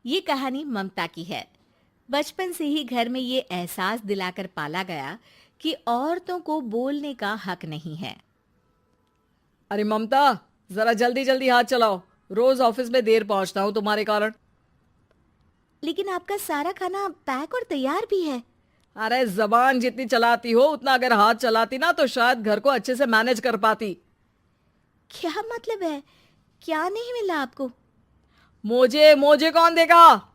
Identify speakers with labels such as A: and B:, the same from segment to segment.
A: ये कहानी ममता की है। बचपन से ही घर में ये एहसास दिलाकर पाला गया कि औरतों को बोलने का हक नहीं है।
B: अरे ममता, जरा जल्दी जल्दी हाथ चलाओ। रोज ऑफिस में देर पहुंचता हूँ तुम्हारे कारण।
A: लेकिन आपका सारा खाना पैक और तैयार भी है।
B: अरे जबान जितनी चलाती हो उतना अगर हाथ चलाती ना तो शायद घर को अच्छे से मैनेज कर पाती।
A: क्या मतलब है? क्या नहीं मिला आपको?
B: मोजे मोजे कौन देगा?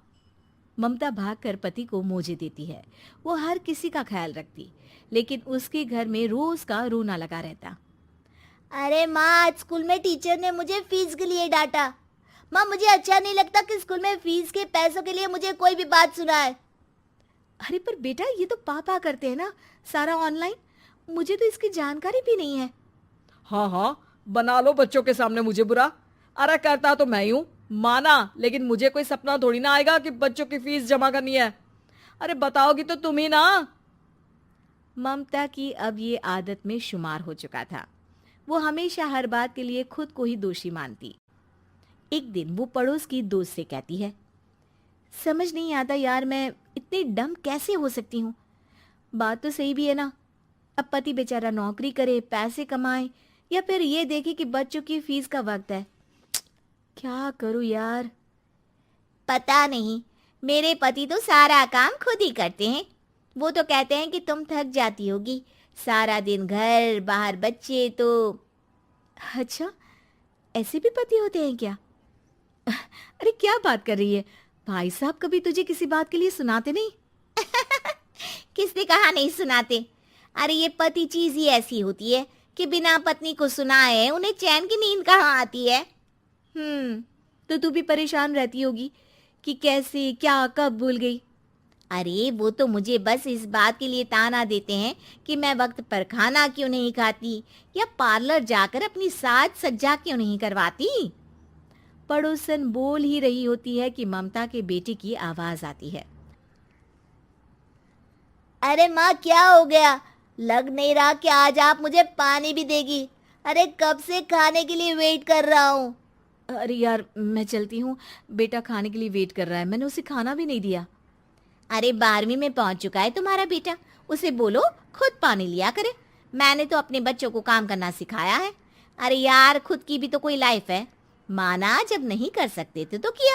A: ममता भागकर पति को मोजे देती है। वो हर किसी का ख्याल रखती, लेकिन उसके घर में रोज का रोना लगा रहता।
C: अरे माँ, आज स्कूल में टीचर ने मुझे फीस के लिए डांटा। माँ, मुझे अच्छा नहीं लगता कि स्कूल में फीस के पैसों के लिए मुझे कोई भी बात सुनाए।
A: अरे पर बेटा, ये तो पापा करते हैं ना, सारा ऑनलाइन। मुझे तो इसकी जानकारी भी नहीं है।
B: हाँ हाँ, बना लो बच्चों के सामने मुझे बुरा। अरे करता तो मैं ही हूँ, माना, लेकिन मुझे कोई सपना थोड़ी ना आएगा कि बच्चों की फीस जमा करनी है। अरे बताओगी तो तुम ही ना।
A: ममता की अब ये आदत में शुमार हो चुका था। वो हमेशा हर बात के लिए खुद को ही दोषी मानती। एक दिन वो पड़ोस की दोस्त से कहती है, समझ नहीं आता यार, मैं इतनी डम कैसे हो सकती हूँ। बात तो सही भी है ना। अब पति बेचारा नौकरी करे, पैसे कमाए, या फिर ये देखे कि बच्चों की फीस का वक्त है। क्या करूँ यार।
C: पता नहीं, मेरे पति तो सारा काम खुद ही करते हैं। वो तो कहते हैं कि तुम थक जाती होगी, सारा दिन घर बाहर बच्चे तो।
A: अच्छा, ऐसे भी पति होते हैं क्या? अरे क्या बात कर रही है? भाई साहब कभी तुझे किसी बात के लिए सुनाते नहीं?
C: किसने कहा नहीं सुनाते? अरे ये पति चीज ही ऐसी होती है कि बिना पत्नी को सुनाए उन्हें चैन की नींद कहाँ आती है।
A: तो तू भी परेशान रहती होगी कि कैसे, क्या, कब भूल गई।
C: अरे वो तो मुझे बस इस बात के लिए ताना देते हैं कि मैं वक्त पर खाना क्यों नहीं खाती या पार्लर जाकर अपनी साज सज्जा क्यों नहीं करवाती।
A: पड़ोसन बोल ही रही होती है कि ममता के बेटे की आवाज आती है।
C: अरे माँ, क्या हो गया? लग नहीं रहा कि आज आप मुझे पानी भी देगी। अरे कब से खाने के लिए वेट कर रहा हूँ।
A: अरे यार, मैं चलती हूँ। बेटा खाने के लिए वेट कर रहा है, मैंने उसे खाना भी नहीं दिया।
C: अरे 12वीं में पहुंच चुका है तुम्हारा बेटा, उसे बोलो खुद पानी लिया करे। मैंने तो अपने बच्चों को काम करना सिखाया है। अरे यार, खुद की भी तो कोई लाइफ है। माना जब नहीं कर सकते थे तो किया,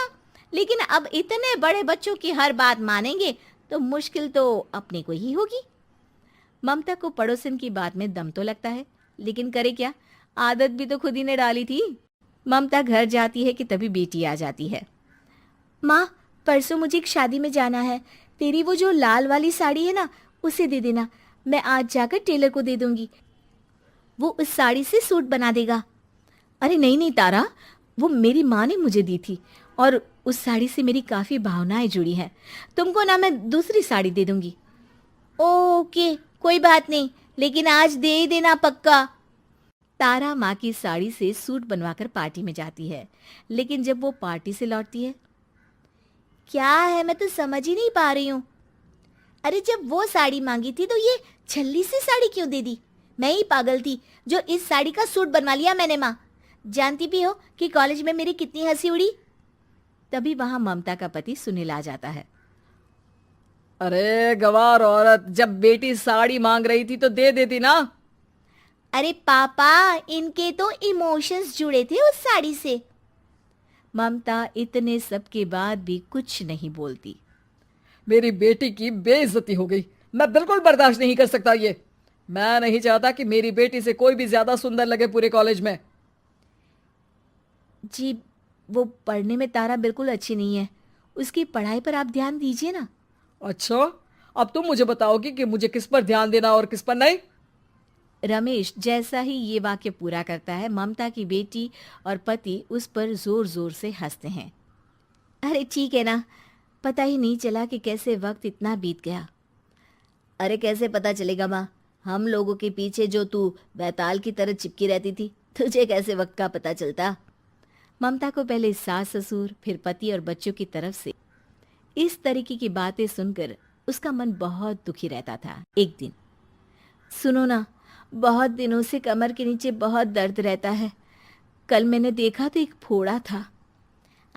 C: लेकिन अब इतने बड़े बच्चों की हर बात मानेंगे तो मुश्किल तो अपने को ही होगी।
A: ममता को पड़ोसन की बात में दम तो लगता है, लेकिन करे क्या, आदत भी तो खुद ही ने डाली थी। ममता घर जाती है कि तभी बेटी आ जाती है। माँ, परसों मुझे एक शादी में जाना है। तेरी वो जो लाल वाली साड़ी है ना, उसे दे देना। मैं आज जाकर टेलर को दे दूंगी, वो उस साड़ी से सूट बना देगा। अरे नहीं नहीं तारा, वो मेरी माँ ने मुझे दी थी और उस साड़ी से मेरी काफ़ी भावनाएं जुड़ी हैं। तुमको ना मैं दूसरी साड़ी दे दूंगी।
C: ओके, कोई बात नहीं, लेकिन आज दे ही देना पक्का।
A: तारा माँ की साड़ी से सूट बनवाकर पार्टी में जाती है, लेकिन जब वो पार्टी से लौटती है,
C: क्या है, मैं तो समझ ही नहीं पा रही हूँ। अरे जब वो साड़ी मांगी थी तो ये छल्ली सी साड़ी क्यों दे दी? मैं ही पागल थी जो इस साड़ी का सूट बनवा लिया मैंने। माँ, जानती भी हो कि कॉलेज में मेरी कितनी हंसी उड़ी।
A: तभी वहां ममता का पति सुनील आ जाता है।
B: अरे गवार औरत, जब बेटी साड़ी मांग रही थी तो दे देती ना।
C: अरे पापा, इनके तो इमोशंस जुड़े थे उस साड़ी से।
A: ममता इतने सब के बाद भी कुछ नहीं बोलती।
B: मेरी बेटी की बेइज्जती हो गई। मैं बिल्कुल बर्दाश्त नहीं कर सकता ये। मैं नहीं चाहता कि मेरी बेटी से कोई भी ज्यादा सुंदर लगे पूरे कॉलेज में।
A: जी, वो पढ़ने में तारा बिल्कुल अच्छी नहीं है, उसकी पढ़ाई पर आप ध्यान दीजिए ना।
B: अच्छा, अब तुम मुझे बताओगी कि मुझे किस पर ध्यान देना और किस पर नहीं।
A: रमेश जैसा ही ये वाक्य पूरा करता है, ममता की बेटी और पति उस पर जोर जोर से हंसते हैं। अरे ठीक है ना, पता ही नहीं चला कि कैसे वक्त इतना बीत गया।
C: अरे कैसे पता चलेगा माँ, हम लोगों के पीछे जो तू बैताल की तरह चिपकी रहती थी, तुझे कैसे वक्त का पता चलता?
A: ममता को पहले सास ससुर, फिर पति और बच्चों की तरफ से इस तरीके की बातें सुनकर उसका मन बहुत दुखी रहता था। एक दिन, सुनो ना, बहुत दिनों से कमर के नीचे बहुत दर्द रहता है। कल मैंने देखा तो एक फोड़ा था।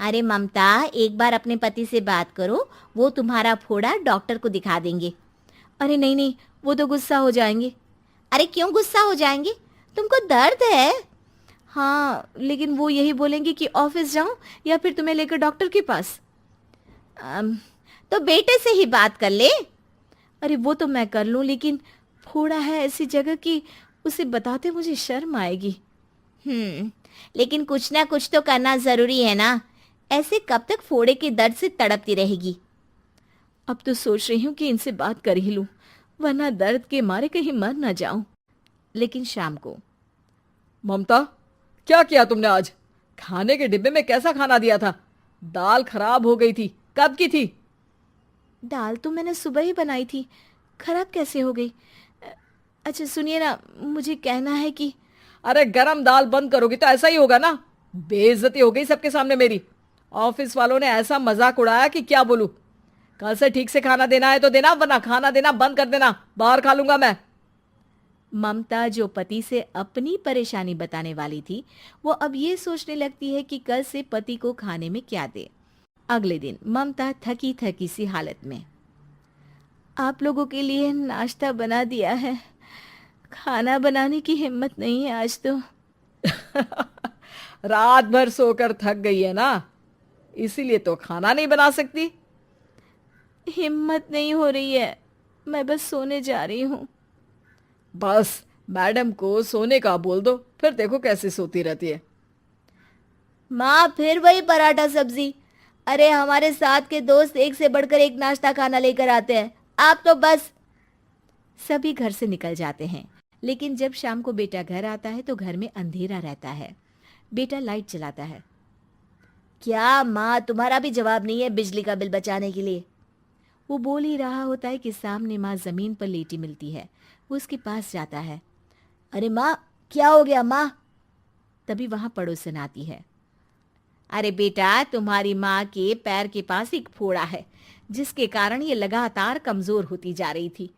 C: अरे ममता, एक बार अपने पति से बात करो, वो तुम्हारा फोड़ा डॉक्टर को दिखा देंगे।
A: अरे नहीं नहीं, वो तो गुस्सा हो जाएंगे।
C: अरे क्यों गुस्सा हो जाएंगे? तुमको दर्द है?
A: हाँ, लेकिन वो यही बोलेंगे कि ऑफिस जाऊं या फिर तुम्हें लेकर डॉक्टर के पास।
C: तो बेटे से ही बात कर ले।
A: अरे वो तो मैं कर लूं, लेकिन फोड़ा है ऐसी जगह कि उसे बताते मुझे शर्म आएगी।
C: लेकिन कुछ ना कुछ तो करना जरूरी है ना। ऐसे कब तक फोड़े के दर्द से तड़पती रहेगी?
A: अब तो सोच रही हूँ कि इनसे बात कर ही लूं, वरना दर्द के मारे कहीं मर ना जाऊं। लेकिन शाम को,
B: ममता, क्या किया तुमने आज? खाने के डिब्बे में कैसा खाना दिया था? दाल खराब हो गई थी। कब की थी?
A: दाल तो मैंने सुबह ही बनाई थी, खराब कैसे हो गई? अच्छा सुनिए ना, मुझे कहना है कि
B: अरे गरम दाल बंद करोगी तो ऐसा ही होगा ना। बेइज्जती हो गई सबके सामने मेरी। ऑफिस वालों ने ऐसा मजाक उड़ाया कि क्या बोलूं। कल से ठीक से खाना देना है तो देना, वरना खाना देना बंद कर देना। बाहर खा लूंगा मैं।
A: ममता, जो पति से अपनी परेशानी बताने वाली थी, वो अब ये सोचने लगती है कि कल से पति को खाने में क्या दे। अगले दिन ममता थकी थकी सी हालत में, आप लोगों के लिए नाश्ता बना दिया है, खाना बनाने की हिम्मत नहीं है आज तो।
B: रात भर सोकर थक गई है ना, इसीलिए तो खाना नहीं बना सकती।
A: हिम्मत नहीं हो रही है, मैं बस सोने जा रही हूँ।
B: बस मैडम को सोने का बोल दो, फिर देखो कैसे सोती रहती है।
C: माँ, फिर वही पराठा सब्जी। अरे हमारे साथ के दोस्त एक से बढ़कर एक नाश्ता खाना लेकर आते हैं, आप तो बस।
A: सभी घर से निकल जाते हैं, लेकिन जब शाम को बेटा घर आता है तो घर में अंधेरा रहता है। बेटा लाइट चलाता है।
C: क्या माँ, तुम्हारा भी जवाब नहीं है बिजली का बिल बचाने के लिए?
A: वो बोल ही रहा होता है कि सामने माँ जमीन पर लेटी मिलती है। वो उसके पास जाता है।
C: अरे माँ, क्या हो गया माँ?
A: तभी वहां पड़ोसन आती है।
C: अरे बेटा, तुम्हारी माँ के पैर के पास एक फोड़ा है,
A: जिसके कारण ये लगातार कमजोर होती जा रही थी।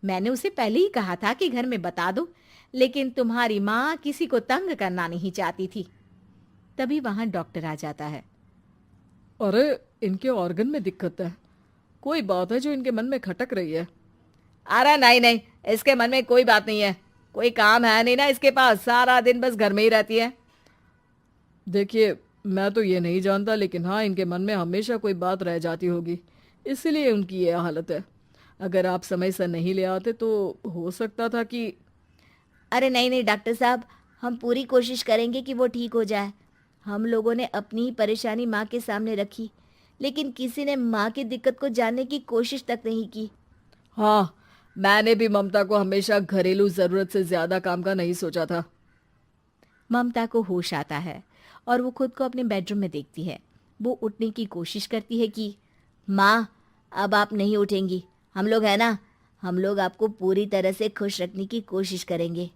A: मैंने उसे पहले ही कहा था कि घर में बता दो, लेकिन तुम्हारी माँ किसी को तंग करना नहीं चाहती थी। तभी वहां डॉक्टर आ जाता है।
B: अरे इनके ऑर्गन में दिक्कत है, कोई बात है जो इनके मन में खटक रही है। अरे नहीं नहीं, इसके मन में कोई बात नहीं है। कोई काम है नहीं ना इसके पास, सारा दिन बस घर में ही रहती है। देखिए, मैं तो ये नहीं जानता, लेकिन हाँ, इनके मन में हमेशा कोई बात रह जाती होगी, इसीलिए उनकी ये हालत है। अगर आप समय से नहीं ले आते तो हो सकता था कि।
C: अरे नहीं नहीं डॉक्टर साहब, हम पूरी कोशिश करेंगे कि वो ठीक हो जाए। हम लोगों ने अपनी ही परेशानी माँ के सामने रखी, लेकिन किसी ने माँ की दिक्कत को जानने की कोशिश तक नहीं की।
B: हाँ, मैंने भी ममता को हमेशा घरेलू जरूरत से ज्यादा काम का नहीं सोचा था।
A: ममता को होश आता है और वो खुद को अपने बेडरूम में देखती है। वो उठने की कोशिश करती है कि
C: माँ, अब आप नहीं उठेंगी। हम लोग है ना, हम लोग आपको पूरी तरह से खुश रखने की कोशिश करेंगे।